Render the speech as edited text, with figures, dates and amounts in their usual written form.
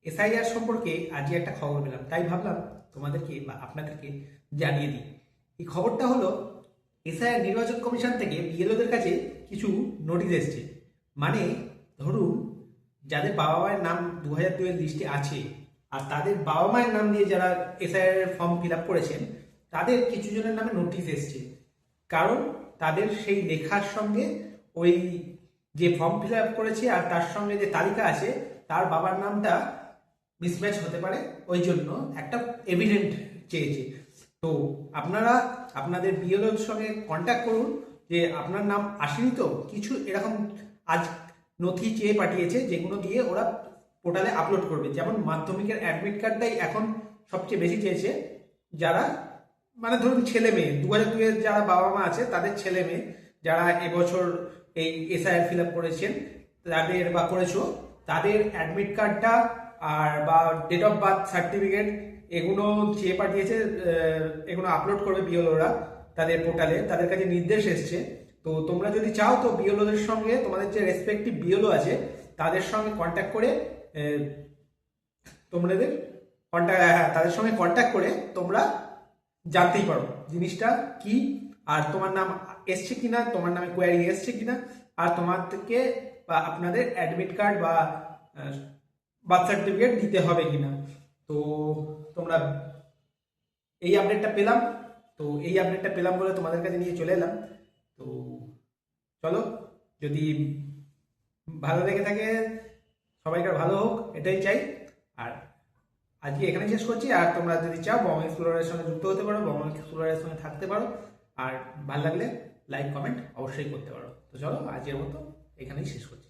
SIR সম্পর্কে আজকে একটা খবর পেলাম, তাই ভাবলাম তোমাদেরকে বা আপনাদেরকে জানিয়ে দিই। এই খবরটা হলো এসআইআর নির্বাচন কমিশন থেকে বিএলওদের কাছে কিছু নোটিশ এসছে। মানে ধরুন, যাদের বাবা মায়ের নাম 2002 এর লিস্টে আছে আর তাদের বাবা মায়ের নাম দিয়ে যারা এসআইআর ফর্ম ফিল আপ করেছেন, তাদের কিছু জনের নামে নোটিশ এসছে। কারণ তাদের সেই লেখার সঙ্গে ওই যে ফর্ম ফিল আপ করেছে আর তার সঙ্গে যে তালিকা আছে তার বাবার নামটা মিসম্যাচ হতে পারে, ওই জন্য একটা এভিডেন্ট চেয়েছে। তো আপনারা আপনাদের বিএলওর সঙ্গে কন্ট্যাক্ট করুন যে আপনার নাম আসেনি তো, কিছু এরকম আজ নথি চেয়ে পাঠিয়েছে যেগুলো দিয়ে ওরা পোর্টালে আপলোড করবে। যেমন মাধ্যমিকের অ্যাডমিট কার্ডটাই এখন সবচেয়ে বেশি চেয়েছে, যারা মানে ধরুন ছেলে মেয়ে 2002 এর যারা বাবা মা আছে তাদের ছেলে মেয়ে যারা এবছর এই এসআইআর ফিল আপ করেছেন তাদের বা করেছো, তাদের অ্যাডমিট কার্ডটা আর বা ডেট অফ বার্থ সার্টিফিকেট এগুলো চেয়ে পাঠিয়েছে। এগুলো আপলোড করবে বিএলওরা তাদের পোর্টালে, তাদের কাছে নির্দেশ এসছে। তো তোমরা যদি চাও তো বিএলওদের সঙ্গে, তোমাদের যে রেসপেক্টিভ বিএলও আছে তাদের সঙ্গে কন্ট্যাক্ট করে তোমাদের তাদের সঙ্গে কন্ট্যাক্ট করে তোমরা জানতেই পারো জিনিসটা কি, আর তোমার নাম এসছে কিনা, তোমার নামে কোয়ারি এসছে কিনা, আর তোমাদেরকে বা আপনাদের অ্যাডমিট কার্ড বা বার্থ সার্টিফিকেট দিতে হবে কিনা। তো তোমরা এই আপডেটটা পেলাম, বলে তোমাদের কাছে নিয়ে চলে এলাম। তো চলো, যদি ভালো লেগে থাকে সবাইকার ভালো হোক, এটাই চাই। আর আজকে এখানে শেষ করছি। আর তোমরা যদি চাও বং এক্সপ্লোরারের সঙ্গে যুক্ত হতে পারো, বং এক্সপ্লোরারের সঙ্গে থাকতে পারো, আর ভালো লাগলে লাইক কমেন্ট অবশ্যই করতে পারো। তো চলো, আজকের মতো এখানেই শেষ করছি।